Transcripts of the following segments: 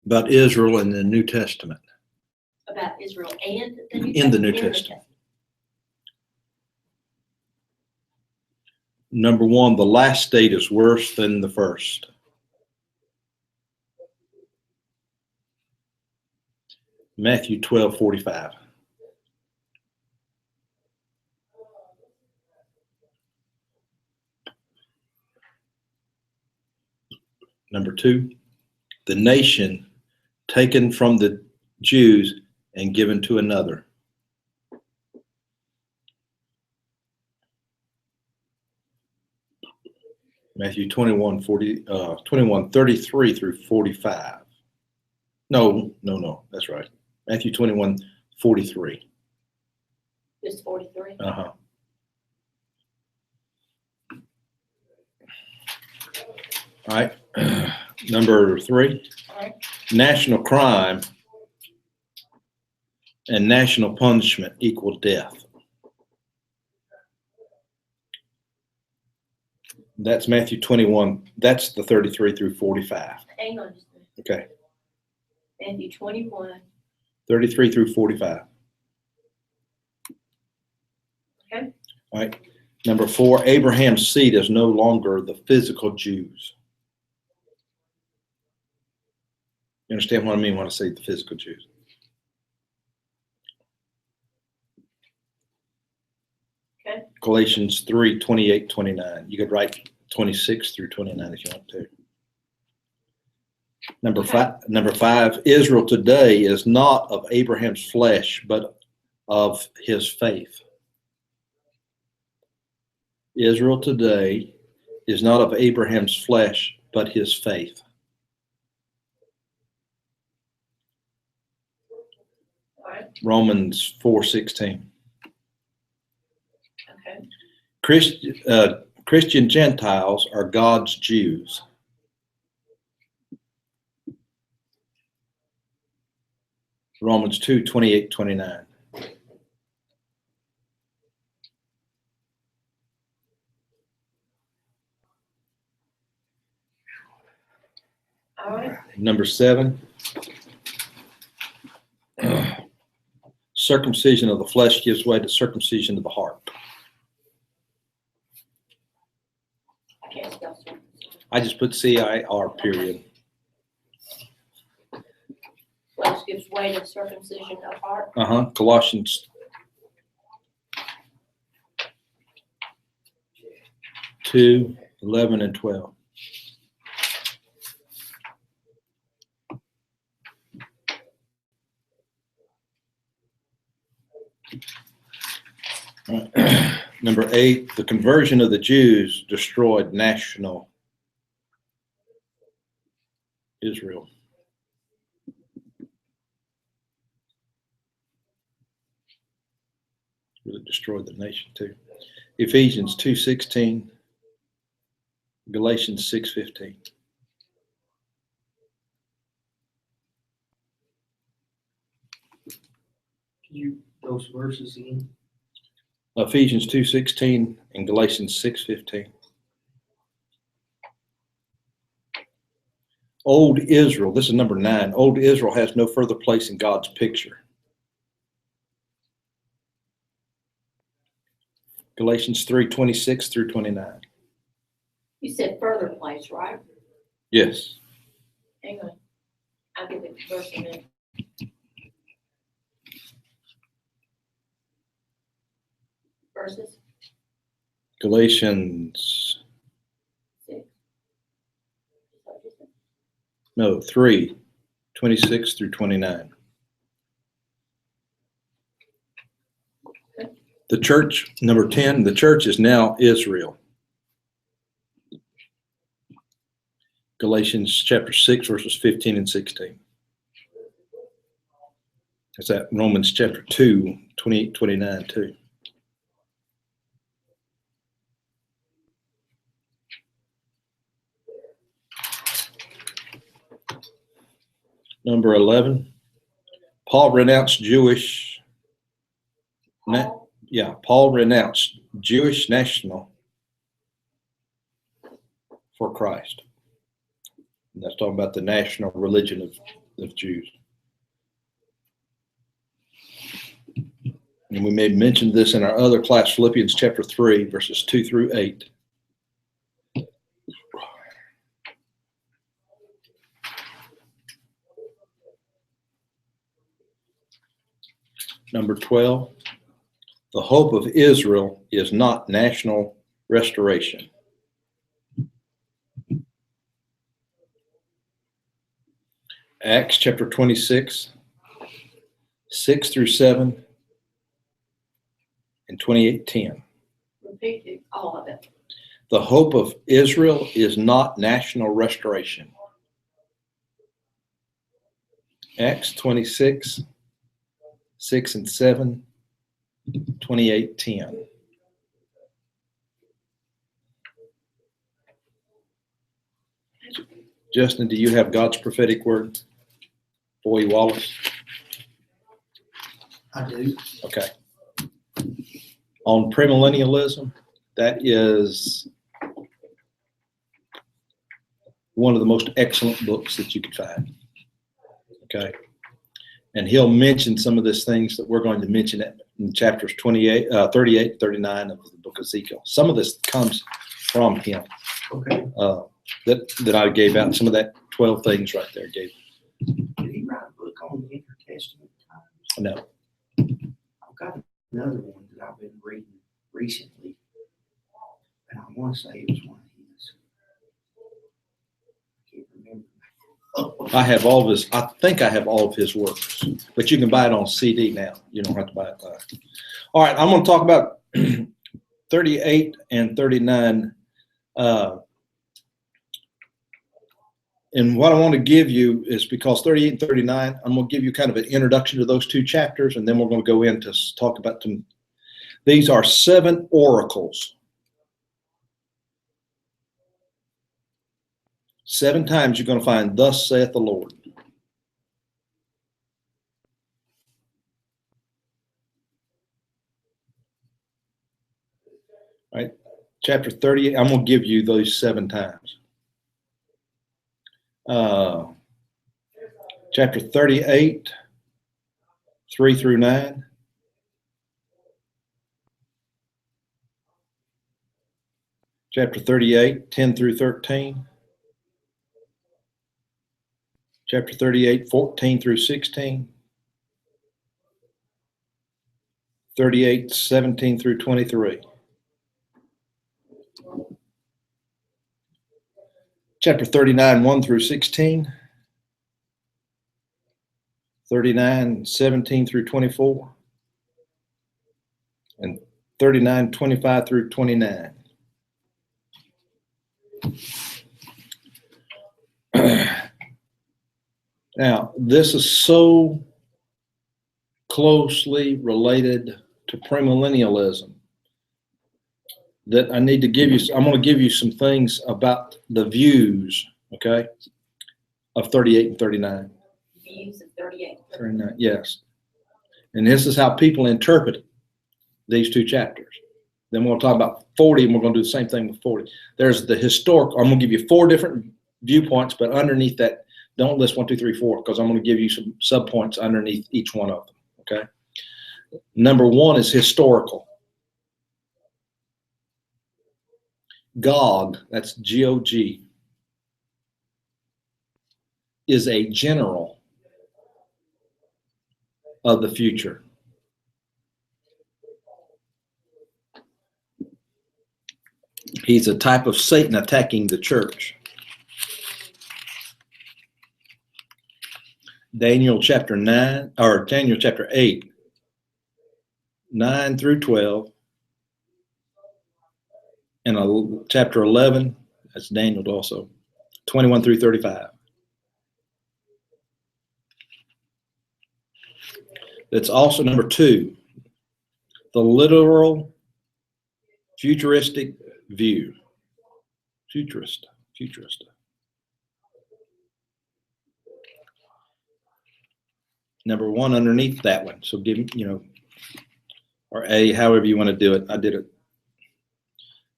About Israel in the New Testament. About Israel and the New In the New Testament. Number one, the last state is worse than the first. Matthew 12:45. Number two, the nation taken from the Jews and given to another. Matthew 21:33 through 45. No, that's right. Matthew 21:43. Just 43. Uh-huh. All right. Number three, All right. national crime and national punishment equal death. That's Matthew 21. That's the 33 through 45. Hang on just a minute. Okay. Matthew 21. 33 through 45. Okay. All right. Number four, Abraham's seed is no longer the physical Jews. You understand what I mean when I say the physical Jews? Okay. Galatians 3:28-29. You could write 26 through 29 if you want to. Number five, Israel today is not of Abraham's flesh, but of his faith. Israel today is not of Abraham's flesh, but his faith. All right. Romans 4:16. Okay. Christian Gentiles are God's Jews. Romans 2:28-29. All right. Number seven, circumcision of the flesh gives way to circumcision of the heart. I can't spell circumcision. I just put CIR period. Flesh gives way to circumcision of heart. Colossians 2:11 and 12. Number eight, the conversion of the Jews destroyed national Israel. Really destroyed the nation too. Ephesians 2:16, Galatians 6:15. Can you those verses again? Ephesians 2:16 and Galatians 6:15. Old Israel, this is number 9. Old Israel has no further place in God's picture. Galatians 3:26 through 29. You said further place, right? Yes. Hang on. I'll give it verse a minute. Verses Galatians, 6. 3:26 through 29. The church, number 10, the church is now Israel. Galatians chapter 6, verses 15 and 16. Is that Romans chapter 2, 28, 29 too? Number 11, Paul renounced Paul renounced Jewish national for Christ. And that's talking about the national religion of Jews. And we may mention this in our other class, Philippians chapter 3, verses 2 through 8. Number 12, the hope of Israel is not national restoration. Acts chapter 26, 6 through 7, and 28:10. Repeat it, all of it. The hope of Israel is not national restoration. Acts 26, 6 and 7, 28:10. Justin, do you have God's prophetic word? Boy Wallace? I do. Okay. On premillennialism, that is one of the most excellent books that you could find. Okay. And he'll mention some of these things that we're going to mention in chapters 38, 39 of the book of Ezekiel. Some of this comes from him. Okay. That I gave out. Some of that 12 things right there gave. Did he write a book on the intertestament times? No. I've got another one that I've been reading recently, and I want to say it was one of his. I can't remember. I have all of his, I think I have all of his works, but you can buy it on CD now. You don't have to buy it live. All right, I'm going to talk about 38 and 39. And what I want to give you is, because 38 and 39, I'm going to give you kind of an introduction to those two chapters, and then we're going to go into talk about them. These are 7 oracles. 7 times you're going to find, "Thus saith the Lord." Right? Chapter 38, I'm going to give you those 7 times. Chapter 38, 3 through 9. Chapter 38, 10 through 13. Chapter 38, 14 through 16. 38, 17 through 23. Chapter 39, 1 through 16. 39, 17 through 24. And 39, 25 through 29. Now, this is so closely related to premillennialism that I need to give you, I'm going to give you some things about the views, okay, of 38 and 39. Views of 38. 39, yes. And this is how people interpret these 2 chapters. Then we'll talk about 40, and we're going to do the same thing with 40. There's the historical. I'm going to give you 4 different viewpoints, but underneath that, don't list 1, 2, 3, 4, because I'm going to give you some subpoints underneath each one of them, okay? Number 1 is historical. Gog, that's G-O-G, is a general of the future. He's a type of Satan attacking the church. Daniel chapter 9, or Daniel chapter 8, 9 through 12, and chapter 11, that's Daniel also, 21 through 35. That's also number 2, the literal futuristic view. Futurist. Number 1 underneath that one. So give me, or A, however you want to do it. I did it.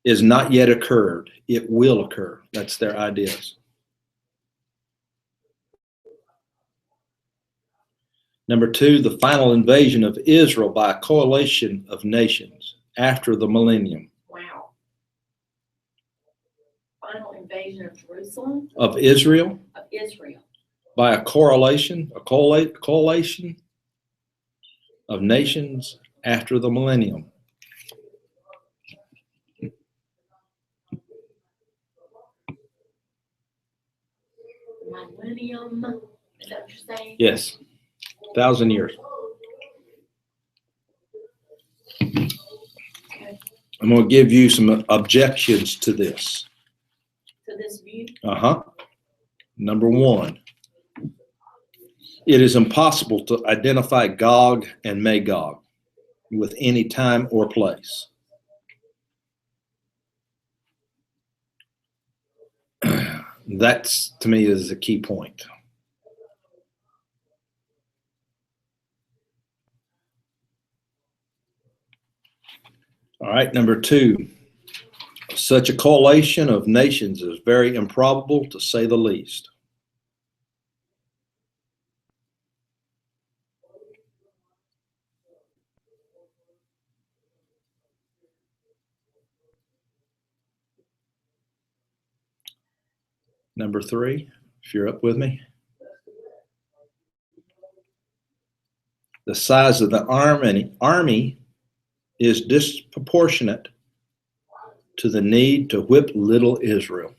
Is not yet occurred. It will occur. That's their ideas. Number 2, the final invasion of Israel by a coalition of nations after the millennium. Wow. Final invasion of Jerusalem, Of Israel of Israel. by a coalition of nations after the millennium. Millennium. Is that what you're saying? Yes, 1,000 years. Okay. I'm going to give you some objections to this. To this view? Number 1, it is impossible to identify Gog and Magog with any time or place. That's, to me, is a key point. All right, number 2, such a coalition of nations is very improbable, to say the least. Number 3, if you're up with me. The size of the army is disproportionate to the need to whip little Israel.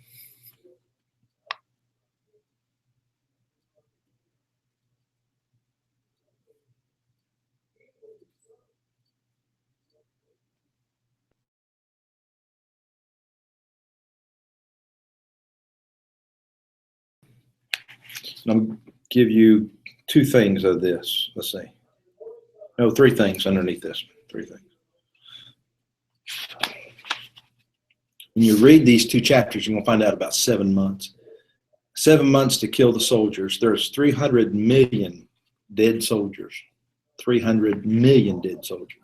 And I'm going to give you 2 things of this. Let's see. No, 3 things underneath this. 3 things. When you read these 2 chapters, you're going to find out about 7 months. 7 months to kill the soldiers. There's 300 million dead soldiers. 300 million dead soldiers.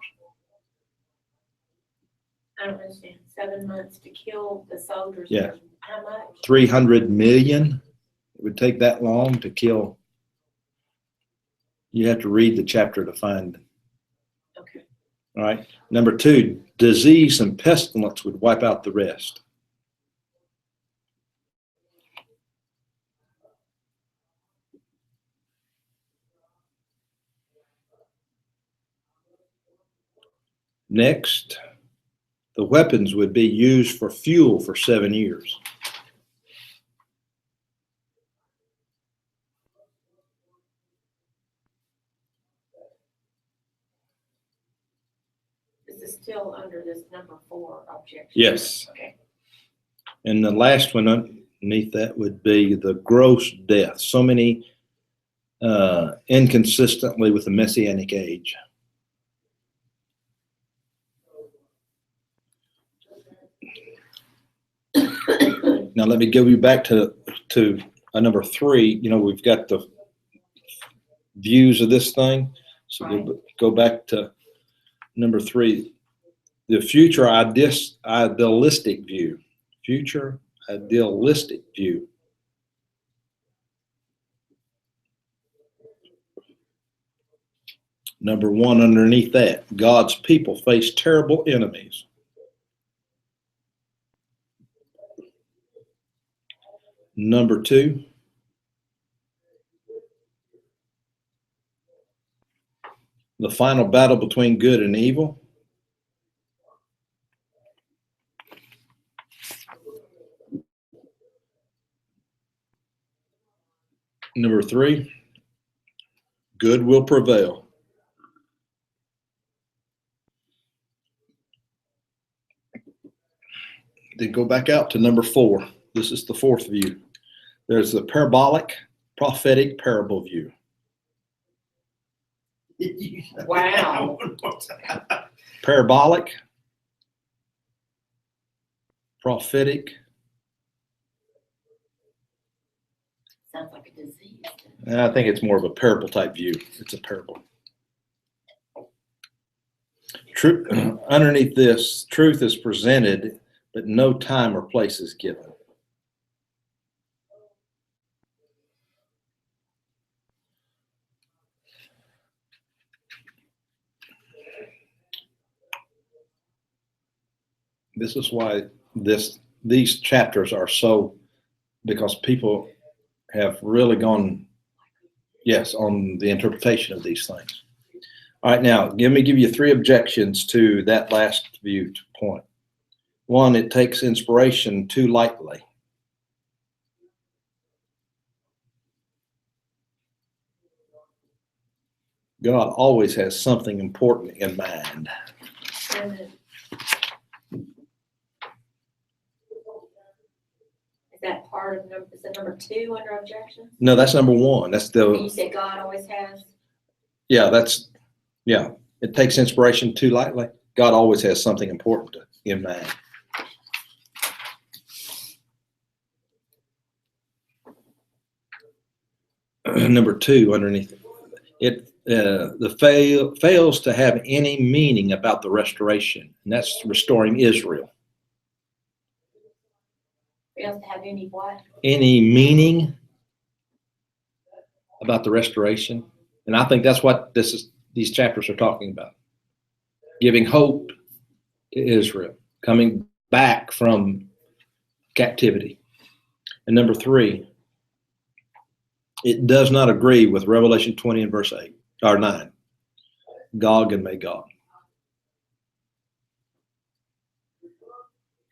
I don't understand. 7 months to kill the soldiers. Yeah. How much? 300 million. It would take that long to kill. You have to read the chapter to find. Okay. All right. Number 2, disease and pestilence would wipe out the rest. Next, the weapons would be used for fuel for 7 years. This is still under this number 4 objection. Yes. Okay. And the last one underneath that would be the gross death. So many inconsistently with the Messianic age. Now let me go you back to number 3. You know, we've got the views of this thing. So Right. we'll go back to number 3. The future idealistic view. Future idealistic view. Number 1 underneath that, God's people face terrible enemies. Number 2, the final battle between good and evil. Number 3, good will prevail. Then go back out to number 4. This is the 4th view. There's the parabolic, prophetic parable view. Wow. Parabolic, prophetic. Sounds like a disease. I think it's more of a parable type view. It's a parable. Underneath this, truth is presented, but no time or place is given. This is why these chapters are so, because people have really gone, yes, on the interpretation of these things. All right, now give you 3 objections to that last point. 1, it takes inspiration too lightly. God always has something important in mind. Is that part of number? Is that number 2 under objections? No, that's number 1. That's And you said God always has. Yeah. It takes inspiration too lightly. God always has something important in mind. Number 2, underneath it, fails to have any meaning about the restoration, and that's restoring Israel. Fails to have any what? Any meaning about the restoration, and I think that's what these chapters are talking about. Giving hope to Israel, coming back from captivity. And number 3, it does not agree with Revelation 20 and verse 8 or 9, Gog and Magog.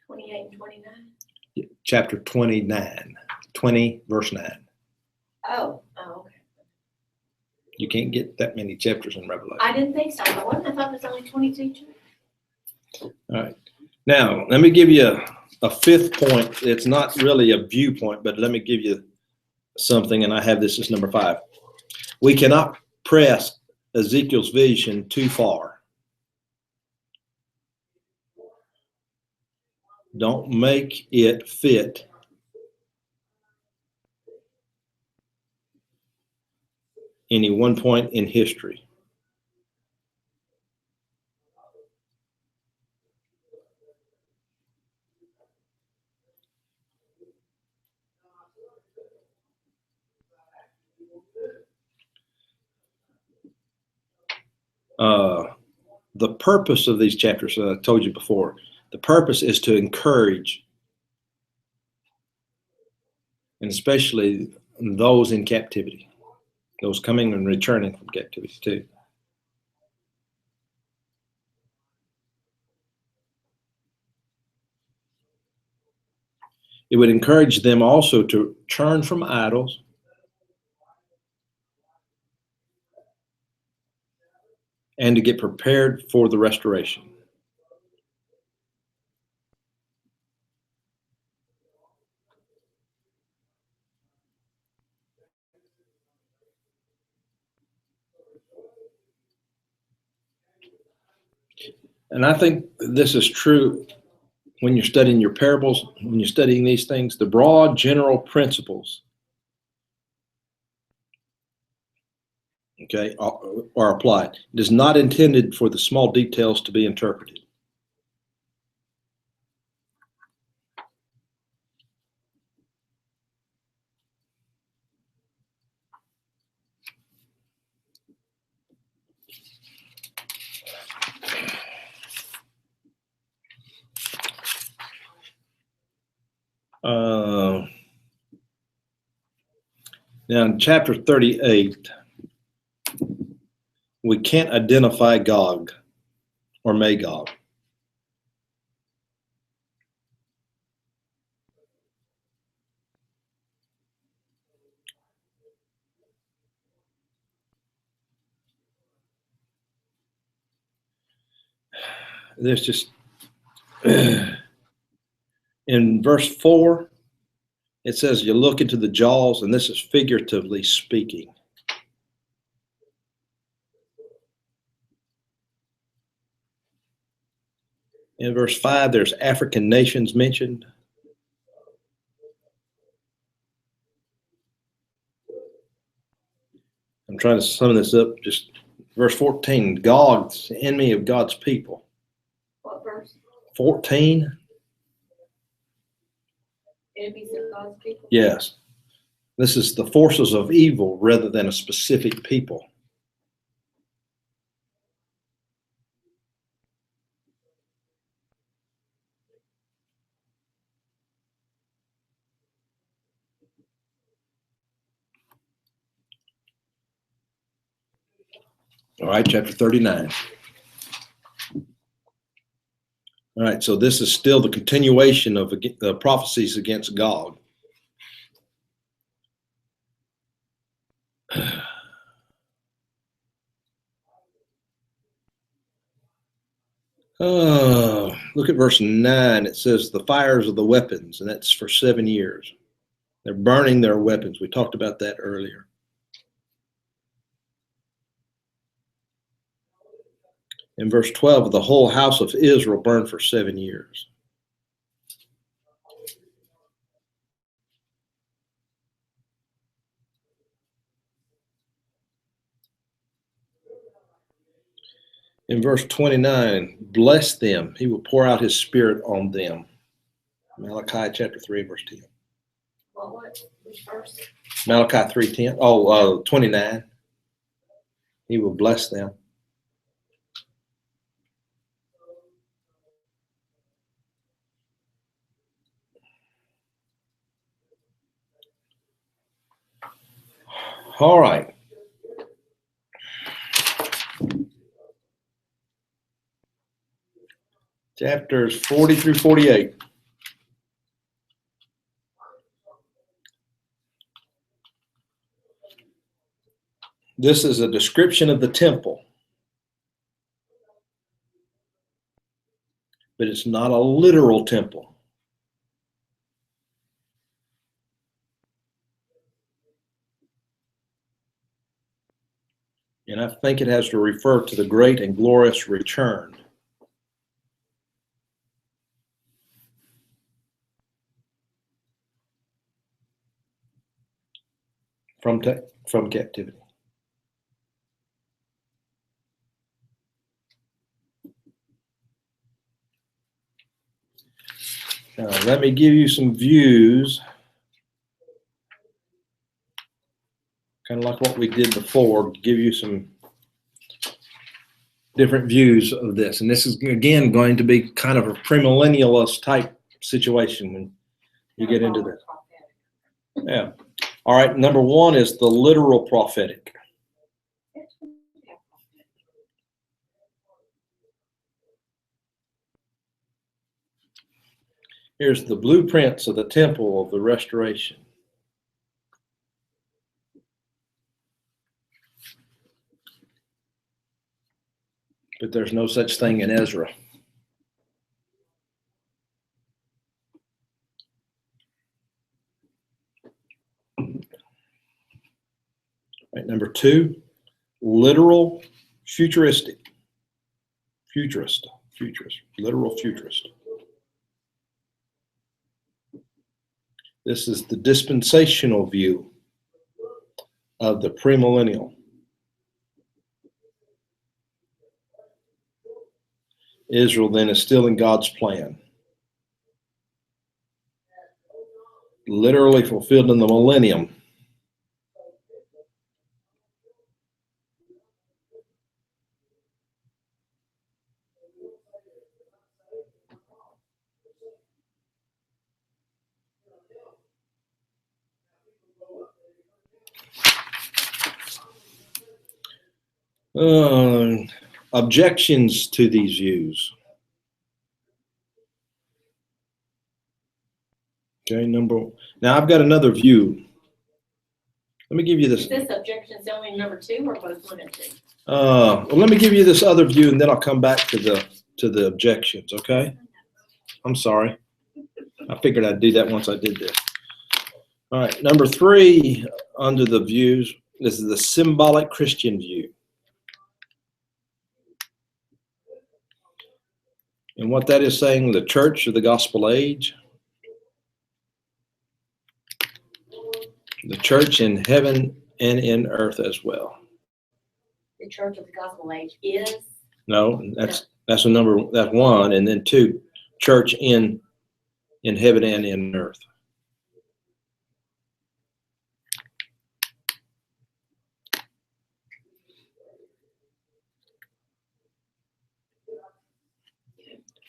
28 and 29. Chapter 29, 20 verse 9. Oh, okay. You can't get that many chapters in Revelation. I didn't think so. I thought it was only 22. All right. Now, let me give you a 5th point. It's not really a viewpoint, but let me give you something, and I have this as number 5. We cannot press Ezekiel's vision too far. Don't make it fit any one point in history. The purpose of these chapters, I told you before, the purpose is to encourage, and especially those in captivity, those coming and returning from captivity too. It would encourage them also to turn from idols and to get prepared for the restoration. And I think this is true when you're studying your parables, when you're studying these things, the broad general principles, okay, are applied. It is not intended for the small details to be interpreted. Now in chapter 38, we can't identify Gog or Magog. There's just, in verse 4, it says you look into the jaws, and this is figuratively speaking. In verse 5, there's African nations mentioned. I'm trying to sum this up. Just verse 14, God's enemy of God's people. What verse? 14. Enemies of God's people? Yes. This is the forces of evil rather than a specific people. All right, chapter 39. All right, so this is still the continuation of the prophecies against Gog. Look at verse 9. It says the fires of the weapons, and that's for 7 years. They're burning their weapons. We talked about that earlier. In verse 12, the whole house of Israel burned for 7 years. In verse 29, bless them. He will pour out his spirit on them. Malachi chapter 3, verse 10. Which verse? Malachi 3:10. 29. He will bless them. All right. Chapters 40 through 48. This is a description of the temple, but it's not a literal temple. And I think it has to refer to the great and glorious return. From captivity. Let me give you some views, kind of like what we did before, give you some different views of this. And this is, again, going to be kind of a premillennialist type situation when you get into this. Yeah. All right, number one is the literal prophetic. Here's the blueprints of the temple of the restoration. But there's no such thing in Ezra. Right, number two, literal futuristic. Futurist, literal futurist. This is the dispensational view of the premillennial. Israel then is still in God's plan. Literally fulfilled in the millennium. Objections to these views. Okay, now I've got another view. Let me give you this. Is this objections only number 2 or both 1 and 2? Well, let me give you this other view, and then I'll come back to the objections. Okay. I'm sorry. I figured I'd do that once I did this. All right, number 3 under the views. This is the symbolic Christian view. And what that is saying, the church of the gospel age, the church in heaven and in earth as well. The church of the gospel age is? No, that's that's 1, and then 2, church in heaven and in earth.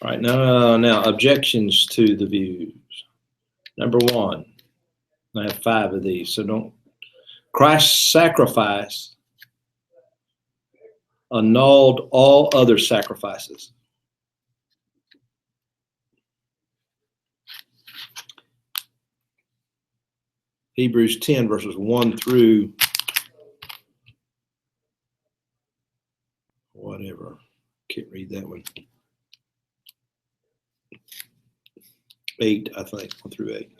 All right, now objections to the views. Number 1, I have 5 of these, so don't. Christ's sacrifice annulled all other sacrifices. Hebrews 10 verses 1 through whatever. Can't read that one. 8, I think, 1 through 8.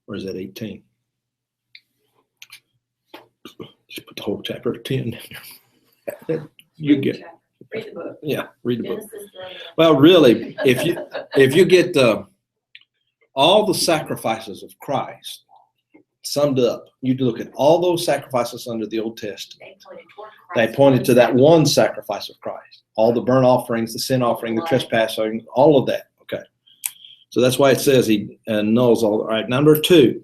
Or is that 18? Just put the whole chapter 10. You get, Read the book. yeah, read the book. Genesis to- Well, really, if you get all the sacrifices of Christ summed up, you look at all those sacrifices under the Old Testament. They pointed toward They Christ. pointed to that one sacrifice of Christ. All the burnt offerings, the sin offering, the trespass offering, all of that. Okay. So that's why it says he annuls all. All right. Number 2,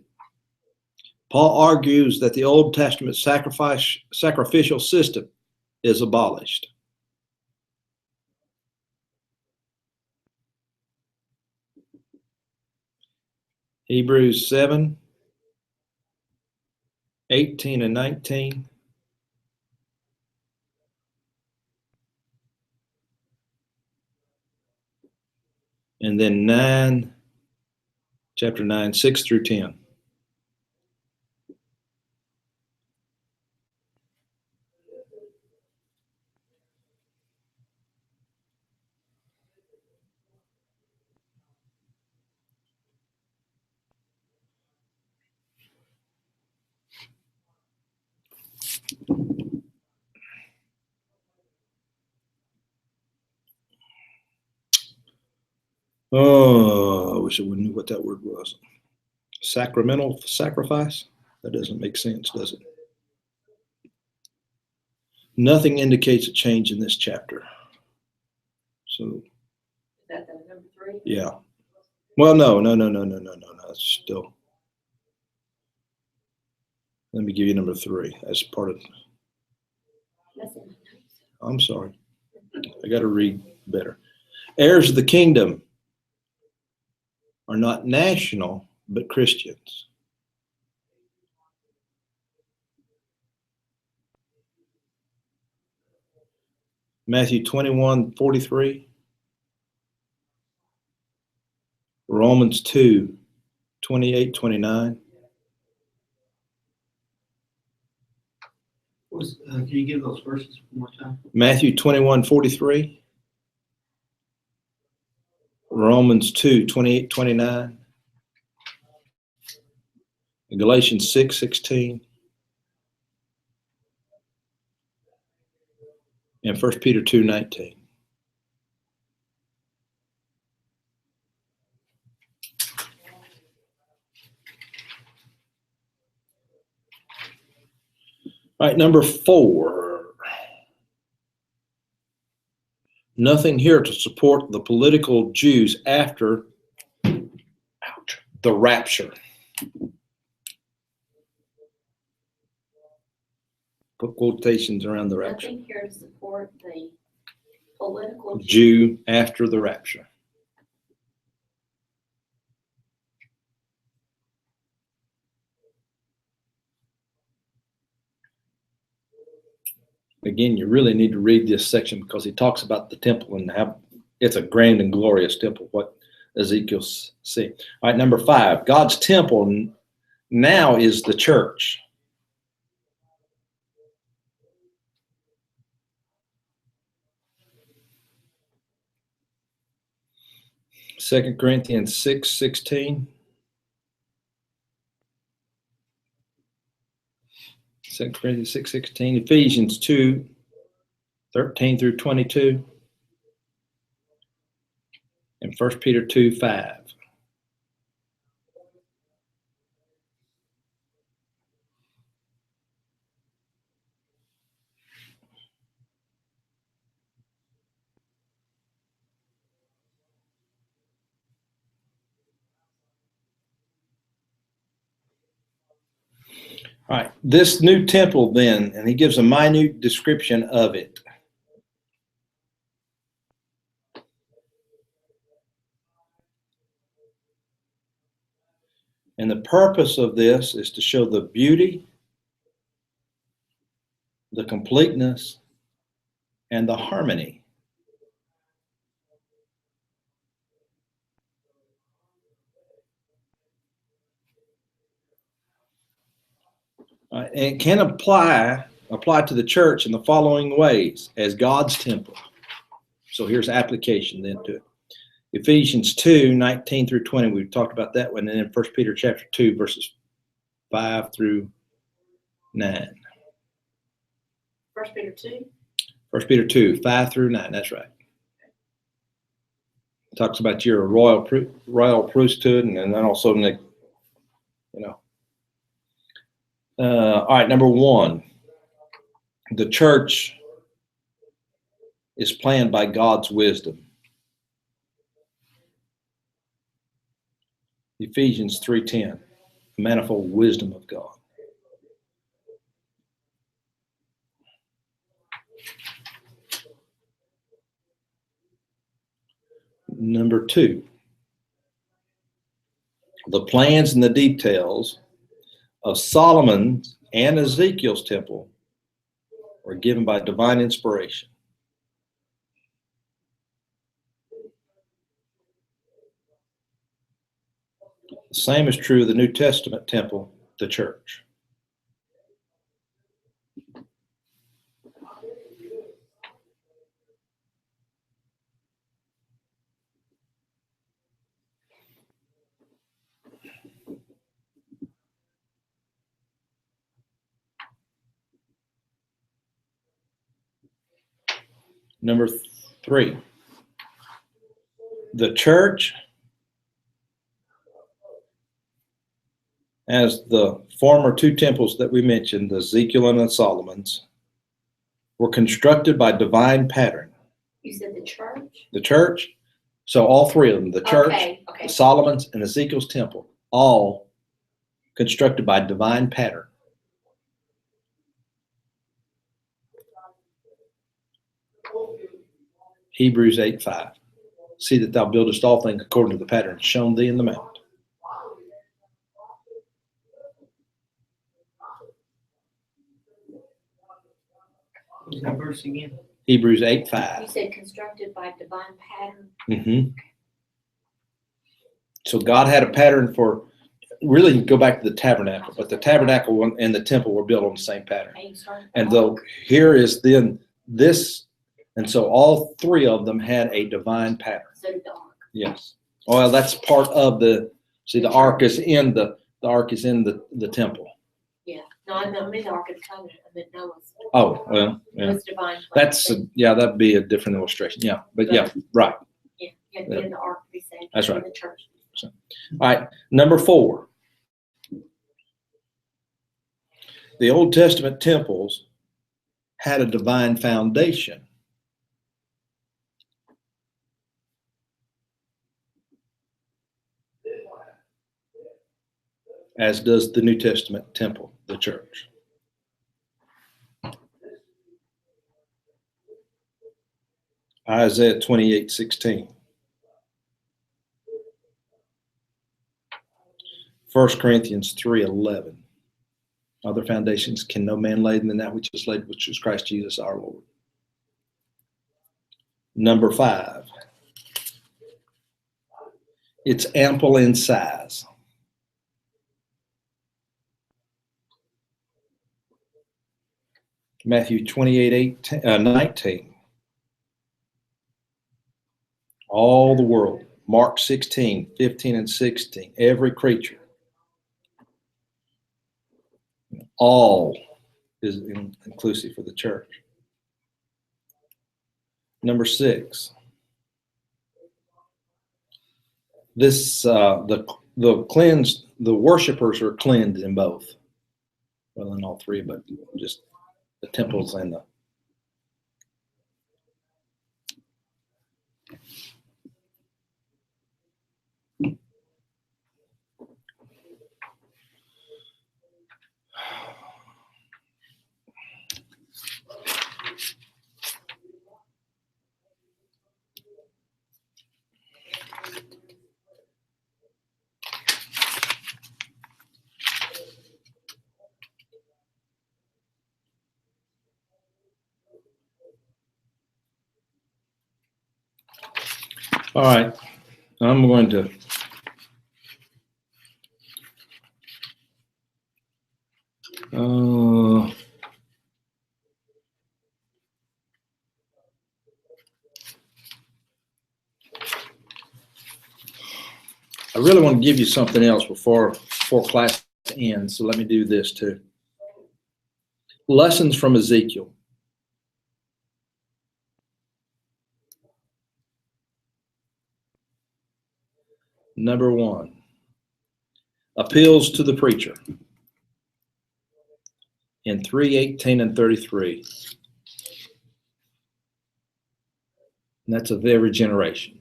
Paul argues that the Old Testament sacrificial system is abolished. Hebrews 7, 18 and 19. And then chapter 9, 6 through 10. Oh, I wish I would knew what that word was. Sacramental sacrifice? That doesn't make sense, does it? Nothing indicates a change in this chapter. So, Is that the number 3? yeah. Well, no. It's still. Let me give you number 3. That's part of. That's in my notes. I'm sorry. I got to read better. Heirs of the kingdom are not national, but Christians. Matthew 21:43. Romans 2:28-29. Can you give those verses one more time? Matthew 21:43. Romans 2:28-29. Galatians 6:16. And 1 Peter 2:19. All right, number 4. Nothing here to support the political Jews after the rapture. Put quotations around the rapture. Nothing here to support the political Jew after the rapture. Again, you really need to read this section because he talks about the temple and how it's a grand and glorious temple, what Ezekiel's see. All right, number 5, God's temple now is the church. Second Corinthians 6:16. 2 Corinthians 6:16. Ephesians 2:13-22. And 1 Peter 2:5. All right, this new temple then, and he gives a minute description of it. And the purpose of this is to show the beauty, the completeness, and the harmony. It can apply to the church in the following ways: as God's temple. So here's application then to it. Ephesians 2:19 through 20, we've talked about that one, and then 1 Peter chapter 2, verses 5 through 9. 1 Peter 2. 1 Peter 2, 5 through 9, that's right. It talks about your royal priesthood, and then also, you know. All right, number one, the church is planned by God's wisdom. Ephesians 3:10, the manifold wisdom of God. Number two, the plans and the details of Solomon's and Ezekiel's temple were given by divine inspiration. The same is true of the New Testament temple, the church. Number three, the church, as the former two temples that we mentioned, the Ezekiel and the Solomon's, were constructed by divine pattern. You said the church? The church, so all three of them, the church, Okay. the Solomon's, and Ezekiel's temple, all constructed by divine pattern. Hebrews 8:5. See that thou buildest all things according to the pattern shown thee in the mount. What's that verse again? Hebrews You 8:5. said constructed by divine pattern. Mm-hmm. So God had a pattern for, really you go back to the tabernacle, but the tabernacle and the temple were built on the same pattern. And though here is then this, and so all three of them had a divine pattern. So did the ark. Yes. Well, that's part of the, see, the ark is in the temple. Yeah. No, I mean the Ark of the Covenant. I meant Noah's. Oh, well, It yeah. was divine. That's, yeah, that'd be a different illustration. Yeah, but yeah, right. Yeah, you have to be in the Ark to be saved. That's right. In the church. All right, number four. The Old Testament temples had a divine foundation. As does the New Testament temple, the church. Isaiah 28:16. 1 Corinthians 3:11. Other foundations can no man lay than that which is laid, which is Christ Jesus our Lord. Number five. It's ample in size. Matthew 28:19. All the world. Mark 16:15 and 16. Every creature. All is inclusive for the church. Number six. This the worshipers are cleansed in both. Well, in all three, but just the temples and the. All right, I'm going to I really want to give you something else before class ends, so let me do this too. Lessons from Ezekiel. Number 1, appeals to the preacher in 3:18 and 33. And that's of every generation.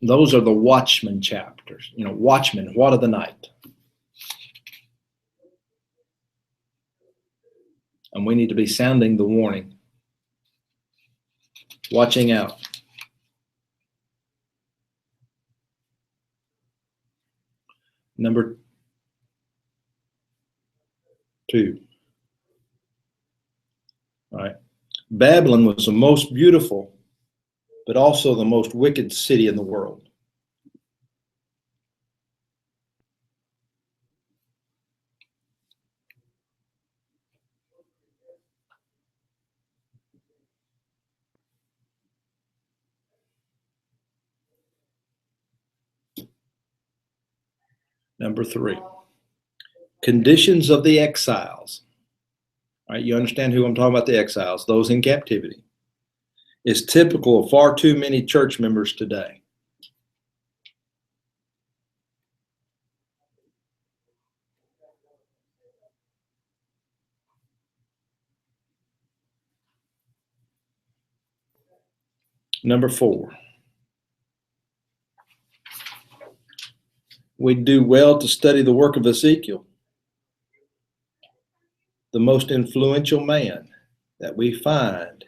Those are the watchman chapters. You know, watchmen, what of the night? And we need to be sounding the warning, watching out. Number 2. All right. Babylon was the most beautiful, but also the most wicked city in the world. Number 3, conditions of the exiles. All right, you understand who I'm talking about, the exiles, those in captivity, is typical of far too many church members today. Number 4, we do well to study the work of Ezekiel, the most influential man that we find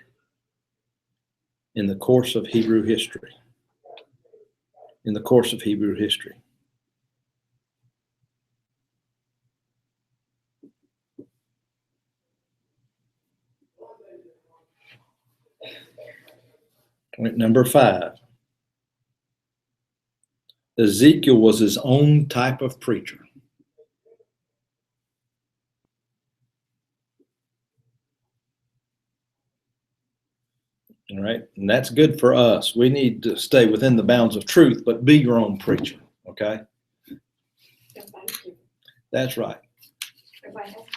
in the course of Hebrew history. In the course of Hebrew history. Point number 5. Ezekiel was his own type of preacher. All right, and that's good for us. We need to stay within the bounds of truth, but be your own preacher, okay? That's right.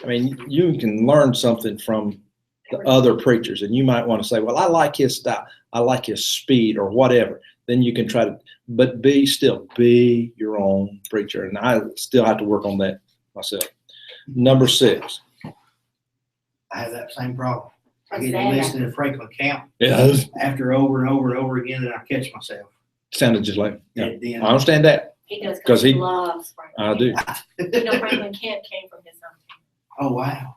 I mean, you can learn something from the other preachers, and you might want to say, well, I like his style, I like his speed, or whatever. Then you can try to, but be your own preacher. And I still have to work on that myself. Number 6. I have that same problem. I get to listen to Franklin Camp Yes. after over and over and over again, and I catch myself. Sounded just like, yeah. At the end. I understand that. He does 'Cause because he he- loves Franklin. I do. You know, Franklin Camp came from his hometown. Oh, wow.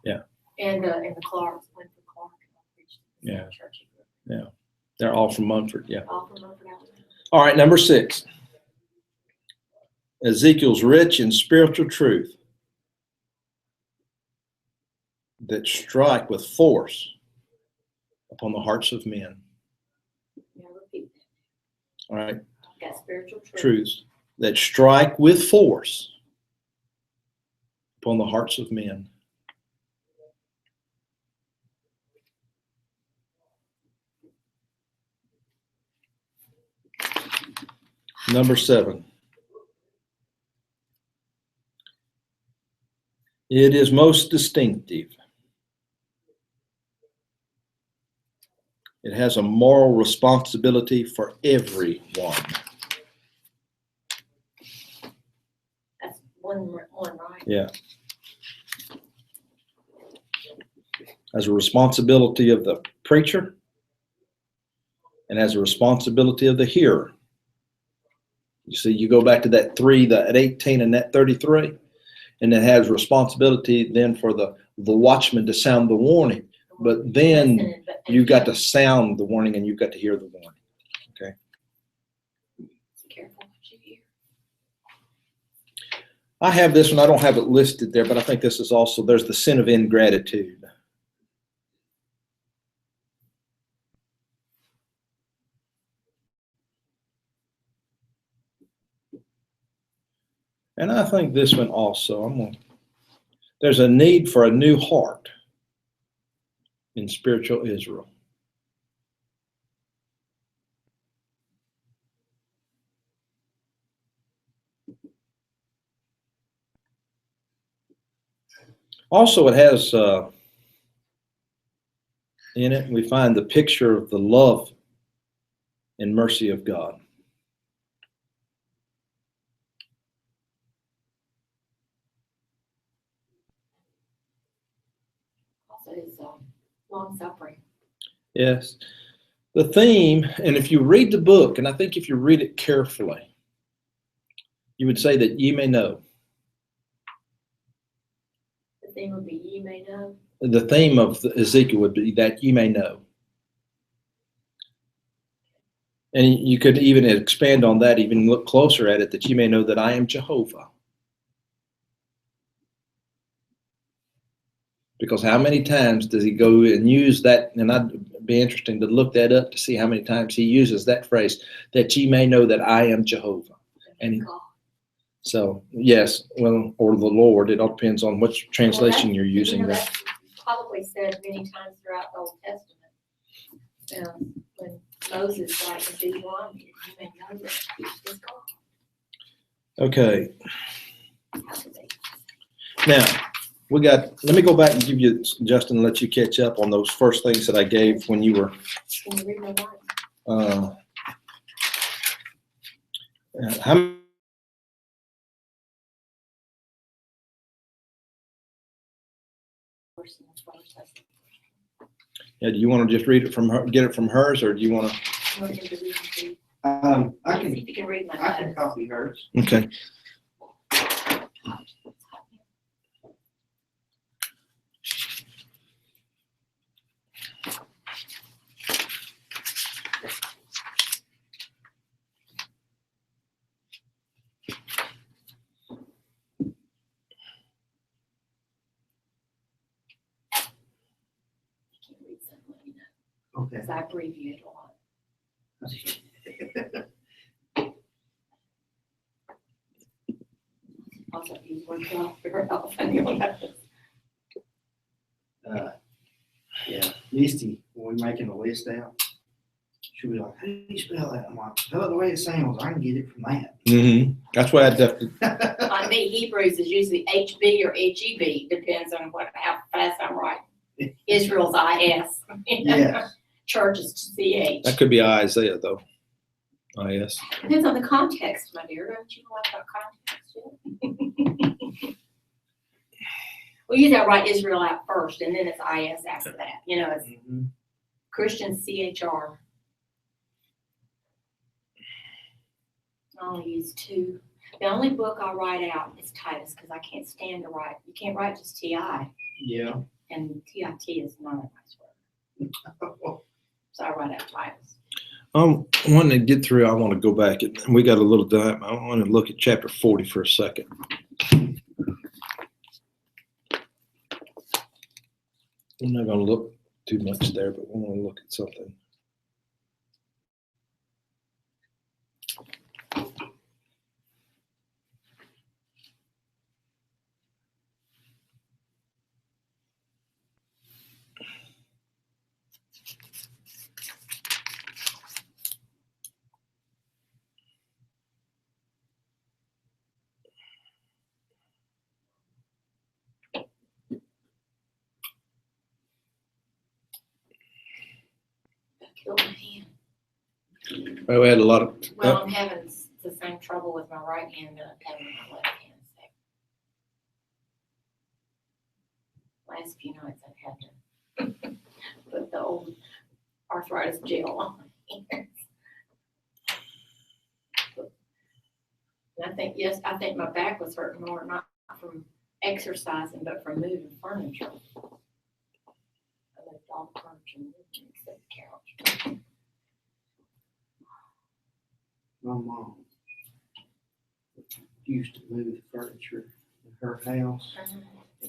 And the Clarks went to Clark and preached in the Yeah. church he grew up in. They're all from Munford, yeah. All from Munford, Alabama. All right, number 6. Ezekiel's rich in spiritual truth that strike with force upon the hearts of men. Now repeat that. All right, Got spiritual truths that strike with force upon the hearts of men. Number 7. It is most distinctive. It has a moral responsibility for everyone. That's one, right? Yeah. As a responsibility of the preacher and as a responsibility of the hearer. You see, you go back to that 3, that 18 and that 33, and it has responsibility then for the watchman to sound the warning. But then Listening, but you got to sound the warning and you've got to hear the warning. Okay. Careful what you hear. I have this one. I don't have it listed there, but I think this is also, there's the sin of ingratitude. And I think this one also. There's a need for a new heart in spiritual Israel. Also, it has in it, we find the picture of the love and mercy of God. Also his long suffering. Yes. The theme, and if you read the book, and I think if you read it carefully, you would say that ye may know. The theme would be ye may know. The theme of Ezekiel would be that ye may know. And you could even expand on that, even look closer at it, that you may know that I am Jehovah. Because how many times does he go and use that? And I'd be interesting to look that up to see how many times he uses that phrase, that ye may know that I am Jehovah. And so, yes, well, or the Lord, it all depends on which translation you're using. That's probably said many times throughout the Old Testament. When Moses, like in Deuteronomy, you may know that it's God. Okay. Now, let me go back and give you, Justin, and let you catch up on those first things that I gave when you were. Can you read my Bible? How Yeah, do you want to just read it from her, get it from hers, or do you want to? I See can if you can read my I can notes. copy hers. Okay. You can read something, let me know, Okay. because I abbreviate a lot. Also, if you work out, figure out if you'll notice. Yeah, Misty, when we're making a list out, she'll be like, how do you spell that? I'm like, spell it the way it sounds. I can get it from that. Mm-hmm. That's why I definitely. Like me, Hebrews is usually HB or HEB, depends on how fast I'm writing. Israel's IS. Yes. Church is CH. That could be Isaiah, though. IS. Depends on the context, my dear. Don't you know about context? We usually write Israel out first, and then it's IS after that. You know, it's Christian CHR. I only use 2. The only book I write out is Titus, because I can't stand to write. You can't write just TI. Yeah. And TIT is not a nice word. So I write out Titus. Wanting to get through, I want to go back. We got a little time. I want to look at chapter 40 for a second. I'm not going to look too much there, but we want to look at something. Killed my hand. Well, we had a lot of. Well, I'm having the same trouble with my right hand that I'm having with my left hand. So last few nights I've had to put the old arthritis gel on my hands. And I think my back was hurting more, not from exercising, but from moving furniture. I moved all the furniture except the couch. My mom used to move the furniture in her house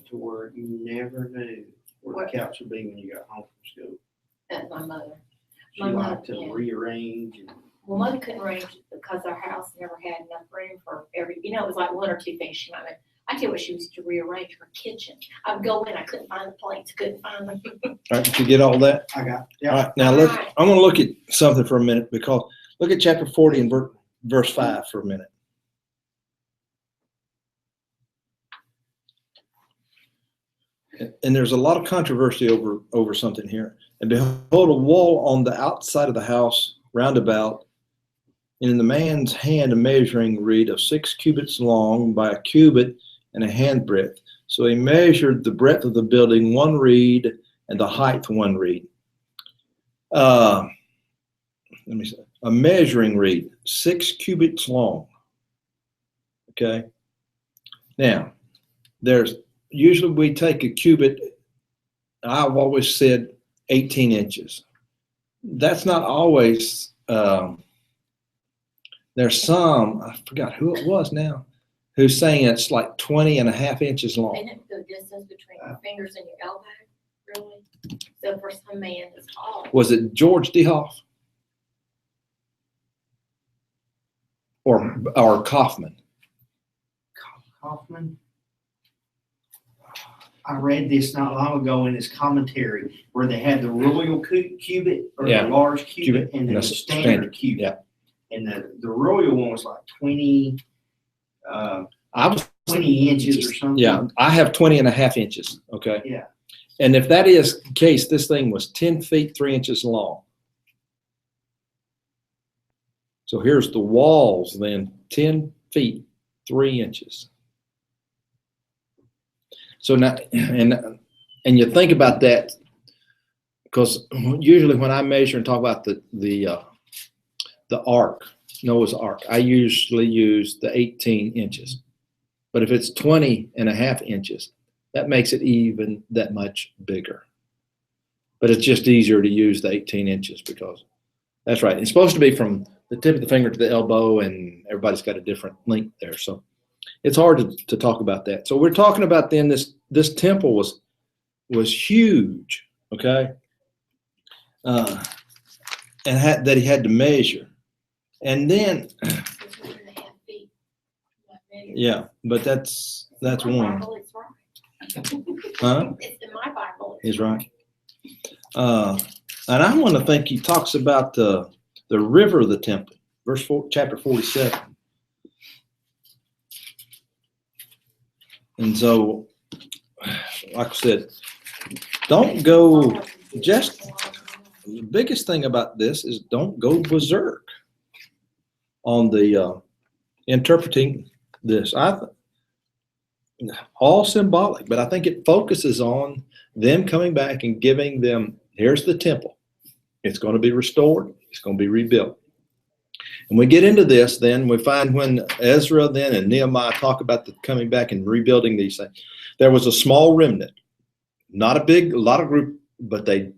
to where you never knew where the couch would be when you got home from school. That's my mother. She My liked mother, to yeah. rearrange. Well, Mother couldn't arrange the because our house never had enough room for every, it was like one or two things she might make. I tell you what, she used to rearrange her kitchen. I would go in, I couldn't find the plates, couldn't find them. All right, did you get all that? I got, All yeah. right, now I'm going to look at something for a minute, because look at chapter 40 and verse 5 for a minute. And there's a lot of controversy over something here. And behold, a wall on the outside of the house round about, and in the man's hand a measuring reed of 6 cubits long by a cubit and a handbreadth. So he measured the breadth of the building 1 reed and the height 1 reed. Let me see. A measuring reed, 6 cubits long. Okay. Now, usually we take a cubit. I've always said 18 inches. That's not always. There's some, I forgot who it was now, who's saying it's like 20.5 inches long. Isn't it the distance between your fingers and your elbow, really? So for some man that's tall. Was it George DeHoff? Or Kaufman? Kaufman. I read this not long ago in his commentary where they had the royal cubit or the large cubit and the standard cubit. Yeah. And the royal one was like 20 inches or something. Yeah, I have 20.5 inches. Okay. Yeah. And if that is the case, this thing was 10 feet 3 inches long. So here's the walls then, 10 feet 3 inches. So now, and you think about that, because usually when I measure and talk about the ark, Noah's Ark, I usually use the 18 inches. But if it's 20.5 inches, that makes it even that much bigger. But it's just easier to use the 18 inches because that's right. It's supposed to be from the tip of the finger to the elbow, and everybody's got a different length there. So it's hard to talk about that. So we're talking about then this temple was huge, okay, and that he had to measure, and then yeah, but that's one. Bible, it's right. Huh? It's in my Bible. He's right. And I want to think he talks about the river of the temple, chapter 47. And so, like I said, don't go, just the biggest thing about this is don't go berserk on the interpreting this. All symbolic, but I think it focuses on them coming back and giving them, here's the temple. It's going to be restored. It's going to be rebuilt. And we get into this, then we find when Ezra then and Nehemiah talk about the coming back and rebuilding these things, there was a small remnant, not a lot of group, but they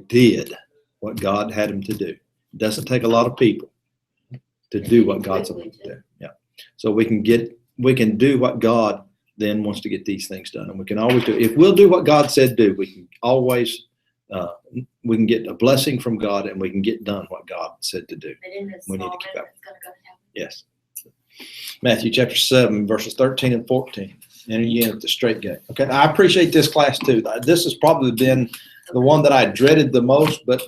did what God had them to do. It doesn't take a lot of people to do what God's supposed to do. Yeah. So we can do what God then wants to get these things done. And we can always do, if we'll do what God said do, we can always, we can get a blessing from God, and we can get done what God said to do. We need to keep up. Yes. Matthew chapter 7, verses 13 and 14. Enter ye in at the straight gate. Okay. I appreciate this class too. This has probably been the one that I dreaded the most, but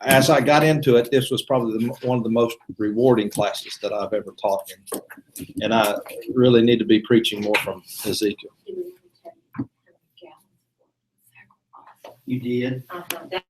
as I got into it, this was probably one of the most rewarding classes that I've ever taught in. And I really need to be preaching more from Ezekiel. You did? That